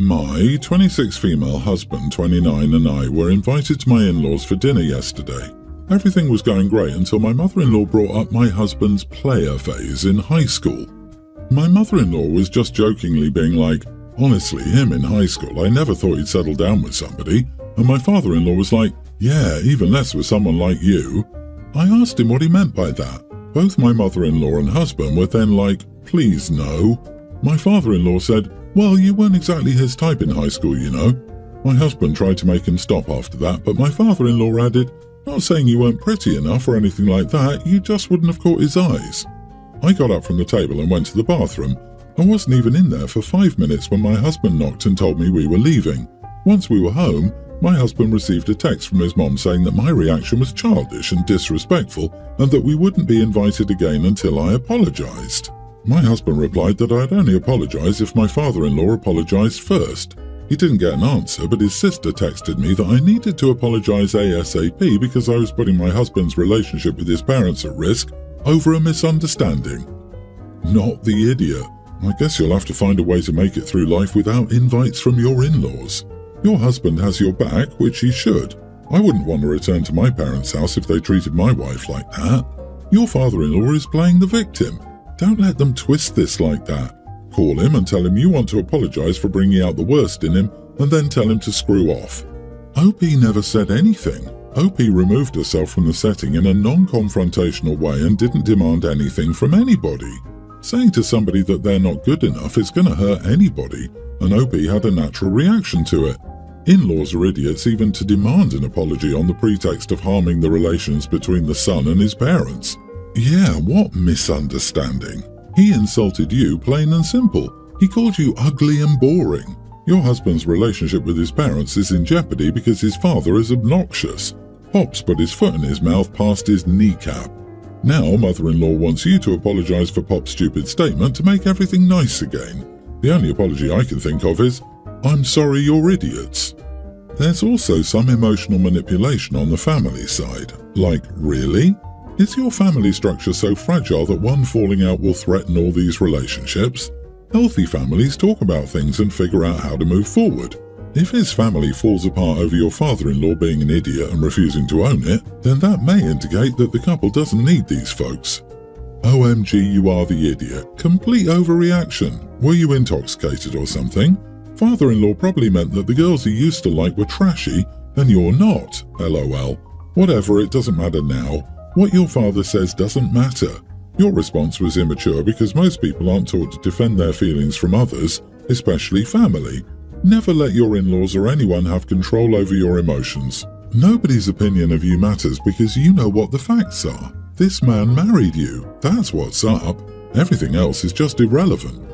My 26 female husband, 29, and I were invited to my in-laws for dinner yesterday. Everything was going great until my mother-in-law brought up my husband's player phase in high school. My mother-in-law was just jokingly being like, honestly, him in high school, I never thought he'd settle down with somebody. And my father-in-law was like, yeah, even less with someone like you. I asked him what he meant by that. Both my mother-in-law and husband were then like, please no. My father-in-law said, well, you weren't exactly his type in high school, you know. My husband tried to make him stop after that, but my father-in-law added, not saying you weren't pretty enough or anything like that, you just wouldn't have caught his eyes. I got up from the table and went to the bathroom. I wasn't even in there for 5 minutes when my husband knocked and told me we were leaving. Once we were home, my husband received a text from his mom saying that my reaction was childish and disrespectful and that we wouldn't be invited again until I apologized. My husband replied that I'd only apologize if my father-in-law apologized first. He didn't get an answer, but his sister texted me that I needed to apologize ASAP because I was putting my husband's relationship with his parents at risk over a misunderstanding. Not the idiot. I guess you'll have to find a way to make it through life without invites from your in-laws. Your husband has your back, which he should. I wouldn't want to return to my parents' house if they treated my wife like that. Your father-in-law is playing the victim. Don't let them twist this like that. Call him and tell him you want to apologize for bringing out the worst in him and then tell him to screw off. OP never said anything. OP removed herself from the setting in a non-confrontational way and didn't demand anything from anybody. Saying to somebody that they're not good enough is going to hurt anybody, and OP had a natural reaction to it. In-laws are idiots even to demand an apology on the pretext of harming the relations between the son and his parents. Yeah, what misunderstanding? He insulted you plain and simple. He called you ugly and boring. Your husband's relationship with his parents is in jeopardy because his father is obnoxious. Pops put his foot in his mouth past his kneecap. Now mother-in-law wants you to apologize for Pop's stupid statement to make everything nice again. The only apology I can think of is, I'm sorry you're idiots. There's also some emotional manipulation on the family side. Like, really? Is your family structure so fragile that one falling out will threaten all these relationships? Healthy families talk about things and figure out how to move forward. If his family falls apart over your father-in-law being an idiot and refusing to own it, then that may indicate that the couple doesn't need these folks. OMG, you are the idiot. Complete overreaction. Were you intoxicated or something? Father-in-law probably meant that the girls he used to like were trashy, and you're not. LOL. Whatever, it doesn't matter now. What your father says doesn't matter. Your response was immature because most people aren't taught to defend their feelings from others, especially family. Never let your in-laws or anyone have control over your emotions. Nobody's opinion of you matters because you know what the facts are. This man married you. That's what's up. Everything else is just irrelevant.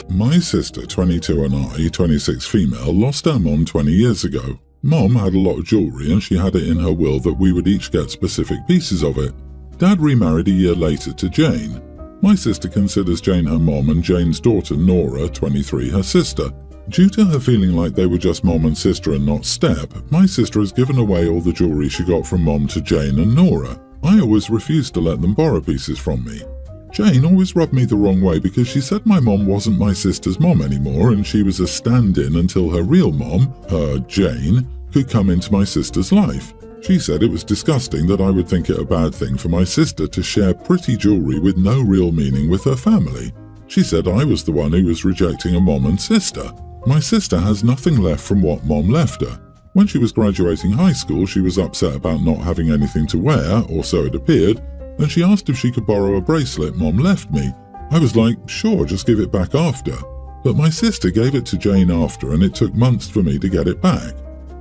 My sister, 22, and I, 26 female, lost our mom 20 years ago. Mom had a lot of jewellery and she had it in her will that we would each get specific pieces of it. Dad remarried a year later to Jane. My sister considers Jane her mom and Jane's daughter, Nora, 23, her sister. Due to her feeling like they were just mom and sister and not step, my sister has given away all the jewellery she got from mom to Jane and Nora. I always refused to let them borrow pieces from me. Jane always rubbed me the wrong way because she said my mom wasn't my sister's mom anymore and she was a stand-in until her real mom, her Jane, could come into my sister's life. She said it was disgusting that I would think it a bad thing for my sister to share pretty jewellery with no real meaning with her family. She said I was the one who was rejecting a mom and sister. My sister has nothing left from what mom left her. When she was graduating high school, she was upset about not having anything to wear, or so it appeared, and she asked if she could borrow a bracelet mom left me. I was like, sure, just give it back after. But my sister gave it to Jane after, and it took months for me to get it back.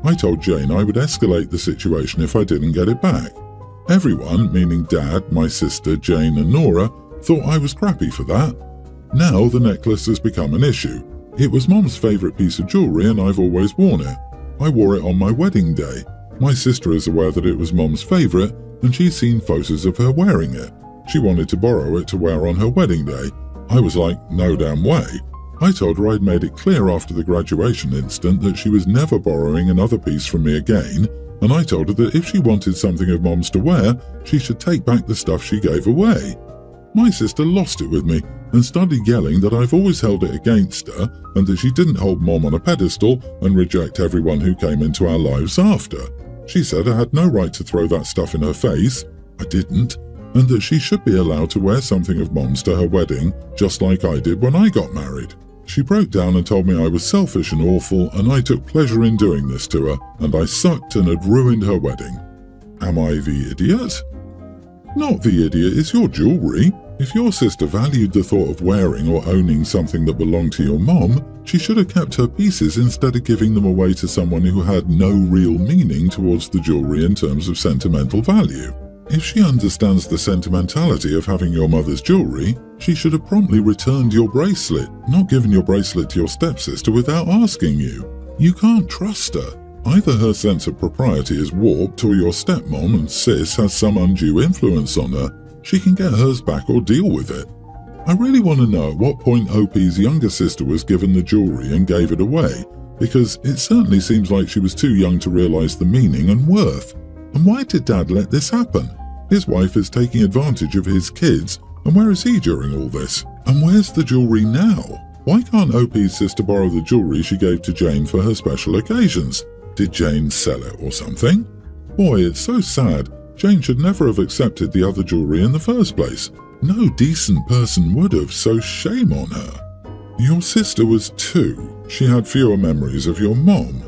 I told Jane I would escalate the situation if I didn't get it back. Everyone, meaning Dad, my sister, Jane and Nora, thought I was crappy for that. Now the necklace has become an issue. It was Mom's favourite piece of jewellery and I've always worn it. I wore it on my wedding day. My sister is aware that it was Mom's favourite and she's seen photos of her wearing it. She wanted to borrow it to wear on her wedding day. I was like, no damn way. I told her I'd made it clear after the graduation incident that she was never borrowing another piece from me again, and I told her that if she wanted something of Mom's to wear, she should take back the stuff she gave away. My sister lost it with me and started yelling that I've always held it against her and that she didn't hold Mom on a pedestal and reject everyone who came into our lives after. She said I had no right to throw that stuff in her face. I didn't. And that she should be allowed to wear something of Mom's to her wedding, just like I did when I got married. She broke down and told me I was selfish and awful, and I took pleasure in doing this to her, and I sucked and had ruined her wedding. Am I the idiot? Not the idiot, it's your jewellery. If your sister valued the thought of wearing or owning something that belonged to your mom, she should have kept her pieces instead of giving them away to someone who had no real meaning towards the jewellery in terms of sentimental value. If she understands the sentimentality of having your mother's jewellery, she should have promptly returned your bracelet, not given your bracelet to your stepsister without asking you. You can't trust her. Either her sense of propriety is warped or your stepmom and sis has some undue influence on her. She can get hers back or deal with it. I really want to know at what point OP's younger sister was given the jewellery and gave it away, because it certainly seems like she was too young to realise the meaning and worth. And why did Dad let this happen? His wife is taking advantage of his kids, and where is he during all this? And where's the jewellery now? Why can't OP's sister borrow the jewellery she gave to Jane for her special occasions? Did Jane sell it or something? Boy, it's so sad. Jane should never have accepted the other jewellery in the first place. No decent person would have, so shame on her. Your sister was 2. She had fewer memories of your mom.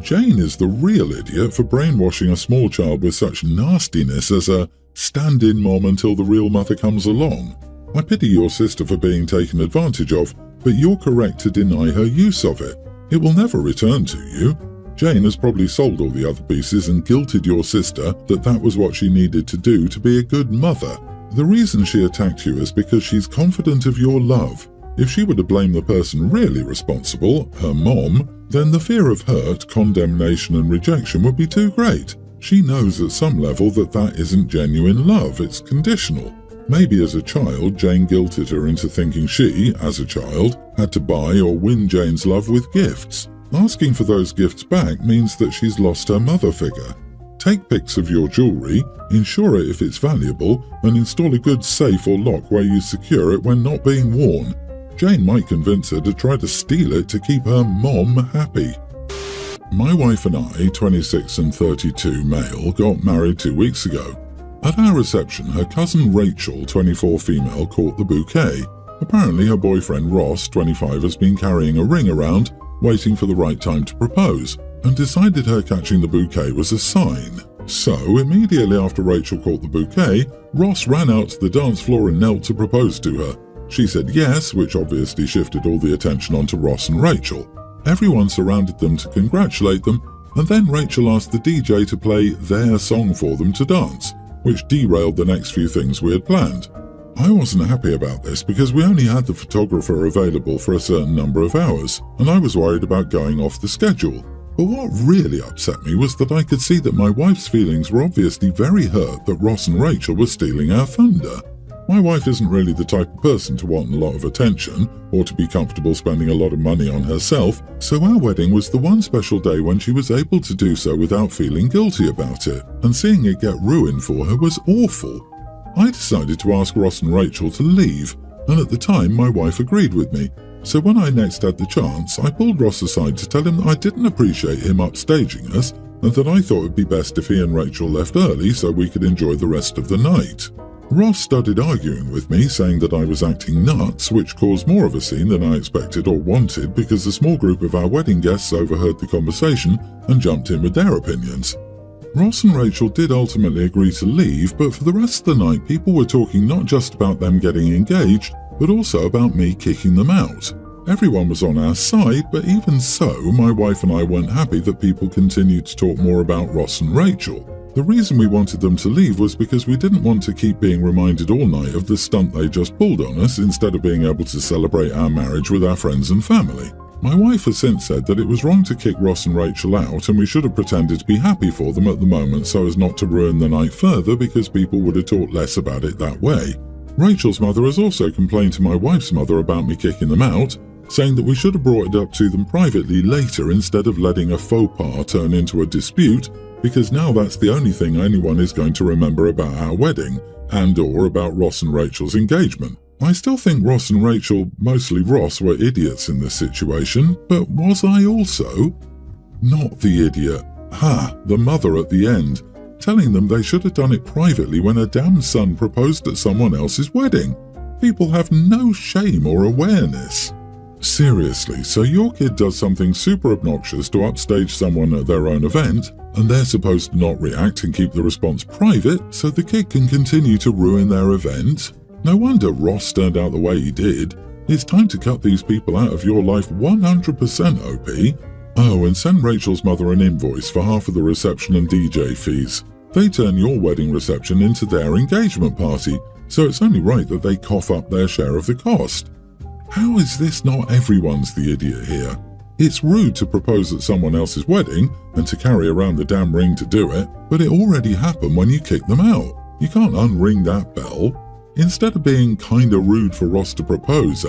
Jane is the real idiot for brainwashing a small child with such nastiness as a stand-in mom until the real mother comes along. I pity your sister for being taken advantage of, but you're correct to deny her use of it. It will never return to you. Jane has probably sold all the other pieces and guilted your sister that that was what she needed to do to be a good mother. The reason she attacked you is because she's confident of your love. If she were to blame the person really responsible, her mom, then the fear of hurt, condemnation and rejection would be too great. She knows at some level that that isn't genuine love, it's conditional. Maybe as a child, Jane guilted her into thinking she, as a child, had to buy or win Jane's love with gifts. Asking for those gifts back means that she's lost her mother figure. Take pics of your jewellery, insure it if it's valuable, and install a good safe or lock where you secure it when not being worn. Jane might convince her to try to steal it to keep her mom happy. My wife and I, 26 and 32 male, got married 2 weeks ago. At our reception, her cousin Rachel, 24 female, caught the bouquet. Apparently her boyfriend Ross, 25, has been carrying a ring around, waiting for the right time to propose, and decided her catching the bouquet was a sign. So, immediately after Rachel caught the bouquet, Ross ran out to the dance floor and knelt to propose to her. She said yes, which obviously shifted all the attention onto Ross and Rachel. Everyone surrounded them to congratulate them, and then Rachel asked the DJ to play their song for them to dance, which derailed the next few things we had planned. I wasn't happy about this because we only had the photographer available for a certain number of hours, and I was worried about going off the schedule. But what really upset me was that I could see that my wife's feelings were obviously very hurt that Ross and Rachel were stealing our thunder. My wife isn't really the type of person to want a lot of attention or to be comfortable spending a lot of money on herself, so our wedding was the one special day when she was able to do so without feeling guilty about it, and seeing it get ruined for her was awful. I decided to ask Ross and Rachel to leave, and at the time my wife agreed with me. So when I next had the chance, I pulled Ross aside to tell him that I didn't appreciate him upstaging us, and that I thought it would be best if he and Rachel left early so we could enjoy the rest of the night. Ross started arguing with me, saying that I was acting nuts, which caused more of a scene than I expected or wanted because a small group of our wedding guests overheard the conversation and jumped in with their opinions. Ross and Rachel did ultimately agree to leave, but for the rest of the night people were talking not just about them getting engaged, but also about me kicking them out. Everyone was on our side, but even so, my wife and I weren't happy that people continued to talk more about Ross and Rachel. The reason we wanted them to leave was because we didn't want to keep being reminded all night of the stunt they just pulled on us instead of being able to celebrate our marriage with our friends and family. My wife has since said that it was wrong to kick Ross and Rachel out and we should have pretended to be happy for them at the moment so as not to ruin the night further because people would have talked less about it that way. Rachel's mother has also complained to my wife's mother about me kicking them out, saying that we should have brought it up to them privately later instead of letting a faux pas turn into a dispute, because now that's the only thing anyone is going to remember about our wedding, and/or about Ross and Rachel's engagement. I still think Ross and Rachel, mostly Ross, were idiots in this situation, but was I also? Not the idiot. The mother at the end, telling them they should have done it privately when her damn son proposed at someone else's wedding. People have no shame or awareness. Seriously, so your kid does something super obnoxious to upstage someone at their own event, and they're supposed to not react and keep the response private so the kid can continue to ruin their event? No wonder Ross turned out the way he did. It's time to cut these people out of your life 100%, OP. Oh, and send Rachel's mother an invoice for half of the reception and DJ fees. They turn your wedding reception into their engagement party, so it's only right that they cough up their share of the cost. How is this not everyone's the idiot here? It's rude to propose at someone else's wedding and to carry around the damn ring to do it, but it already happened when you kicked them out. You can't unring that bell. Instead of being kinda rude for Ross to propose,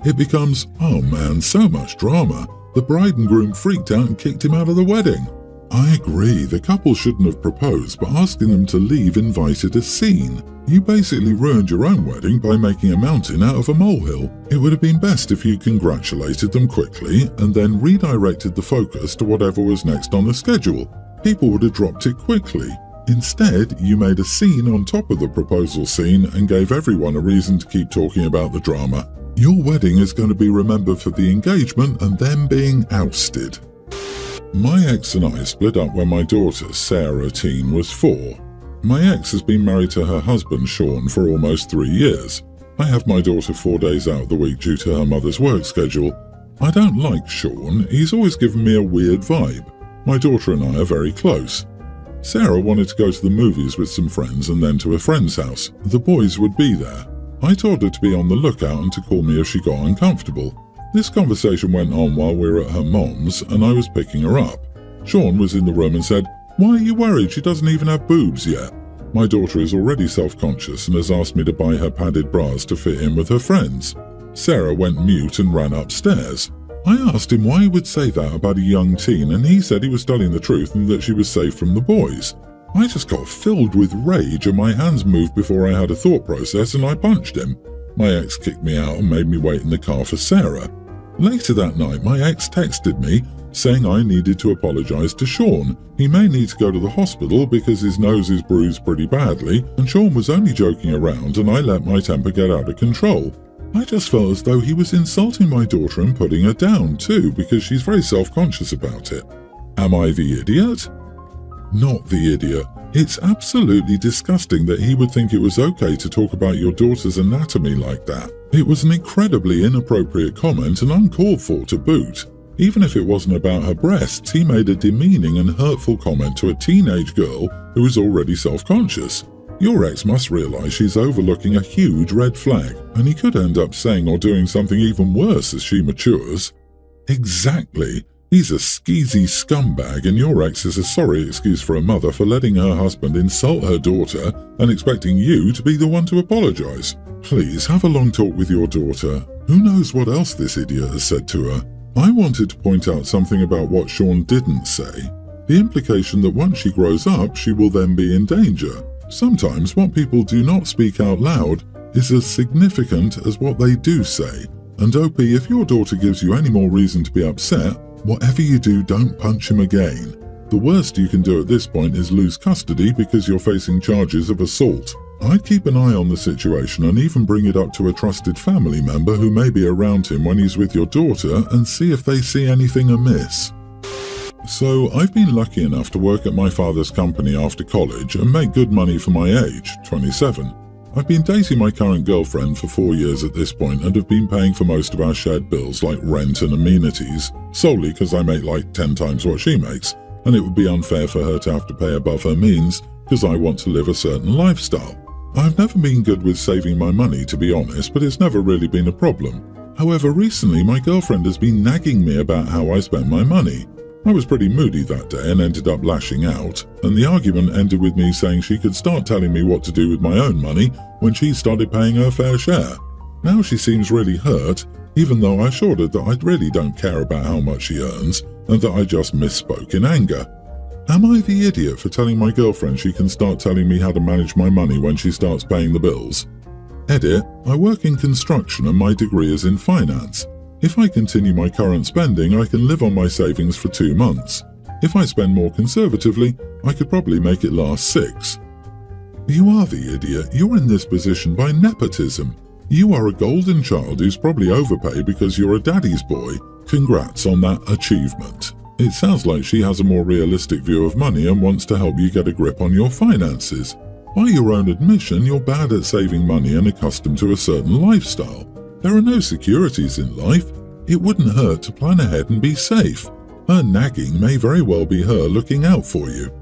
it becomes, oh man, so much drama. The bride and groom freaked out and kicked him out of the wedding. I agree, the couple shouldn't have proposed, but asking them to leave invited a scene. You basically ruined your own wedding by making a mountain out of a molehill. It would have been best if you congratulated them quickly and then redirected the focus to whatever was next on the schedule. People would have dropped it quickly. Instead, you made a scene on top of the proposal scene and gave everyone a reason to keep talking about the drama. Your wedding is going to be remembered for the engagement and them being ousted. My ex and I split up when my daughter, Sarah Teen, was 4. My ex has been married to her husband, Sean, for almost 3 years. I have my daughter 4 days out of the week due to her mother's work schedule. I don't like Sean, he's always given me a weird vibe. My daughter and I are very close. Sarah wanted to go to the movies with some friends and then to a friend's house. The boys would be there. I told her to be on the lookout and to call me if she got uncomfortable. This conversation went on while we were at her mom's and I was picking her up. Sean was in the room and said, "Why are you worried? She doesn't even have boobs yet." My daughter is already self-conscious and has asked me to buy her padded bras to fit in with her friends. Sarah went mute and ran upstairs. I asked him why he would say that about a young teen, and he said he was telling the truth and that she was safe from the boys. I just got filled with rage and my hands moved before I had a thought process and I punched him. My ex kicked me out and made me wait in the car for Sarah. Later that night, my ex texted me saying I needed to apologize to Sean. He may need to go to the hospital because his nose is bruised pretty badly, and Sean was only joking around and I let my temper get out of control. I just felt as though he was insulting my daughter and putting her down too because she's very self-conscious about it. Am I the idiot? Not the idiot. It's absolutely disgusting that he would think it was okay to talk about your daughter's anatomy like that. It was an incredibly inappropriate comment and uncalled for to boot. Even if it wasn't about her breasts, he made a demeaning and hurtful comment to a teenage girl who is already self-conscious. Your ex must realize she's overlooking a huge red flag, and he could end up saying or doing something even worse as she matures. Exactly. He's a skeezy scumbag, and your ex is a sorry excuse for a mother for letting her husband insult her daughter and expecting you to be the one to apologize. Please have a long talk with your daughter. Who knows what else this idiot has said to her? I wanted to point out something about what Sean didn't say. The implication that once she grows up, she will then be in danger. Sometimes what people do not speak out loud is as significant as what they do say. And OP, if your daughter gives you any more reason to be upset, whatever you do, don't punch him again. The worst you can do at this point is lose custody because you're facing charges of assault. I'd keep an eye on the situation and even bring it up to a trusted family member who may be around him when he's with your daughter and see if they see anything amiss. So, I've been lucky enough to work at my father's company after college and make good money for my age, 27. I've been dating my current girlfriend for 4 years at this point and have been paying for most of our shared bills like rent and amenities, solely because I make like 10 times what she makes, and it would be unfair for her to have to pay above her means because I want to live a certain lifestyle. I've never been good with saving my money, to be honest, but it's never really been a problem. However, recently my girlfriend has been nagging me about how I spend my money. I was pretty moody that day and ended up lashing out, and the argument ended with me saying she could start telling me what to do with my own money when she started paying her fair share. Now she seems really hurt, even though I assured her that I really don't care about how much she earns and that I just misspoke in anger. Am I the idiot for telling my girlfriend she can start telling me how to manage my money when she starts paying the bills? Edit, I work in construction and my degree is in finance. If I continue my current spending, I can live on my savings for 2 months. If I spend more conservatively, I could probably make it last 6. You are the idiot. You're in this position by nepotism. You are a golden child who's probably overpaid because you're a daddy's boy. Congrats on that achievement. It sounds like she has a more realistic view of money and wants to help you get a grip on your finances. By your own admission, you're bad at saving money and accustomed to a certain lifestyle. There are no securities in life. It wouldn't hurt to plan ahead and be safe. Her nagging may very well be her looking out for you.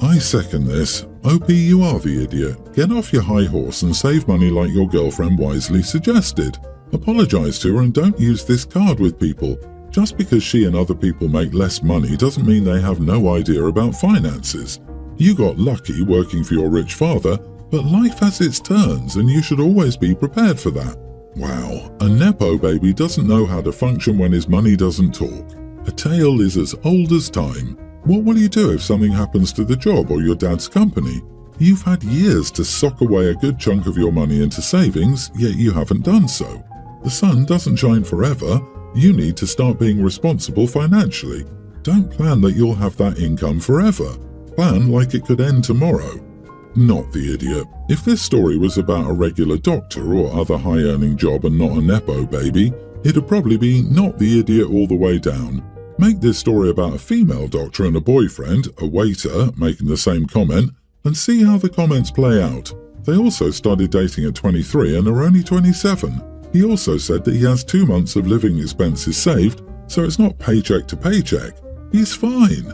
I second this. OP, you are the idiot. Get off your high horse and save money like your girlfriend wisely suggested. Apologize to her and don't use this card with people. Just because she and other people make less money doesn't mean they have no idea about finances. You got lucky working for your rich father, but life has its turns and you should always be prepared for that. Wow, a nepo baby doesn't know how to function when his money doesn't talk. A tale is as old as time. What will you do if something happens to the job or your dad's company? You've had years to sock away a good chunk of your money into savings, yet you haven't done so. The sun doesn't shine forever. You need to start being responsible financially. Don't plan that you'll have that income forever. Plan like it could end tomorrow. Not the idiot. If this story was about a regular doctor or other high-earning job and not a nepo baby, it'd probably be not the idiot all the way down. Make this story about a female doctor and a boyfriend, a waiter, making the same comment, and see how the comments play out. They also started dating at 23 and are only 27. He also said that he has 2 months of living expenses saved, so it's not paycheck to paycheck. He's fine.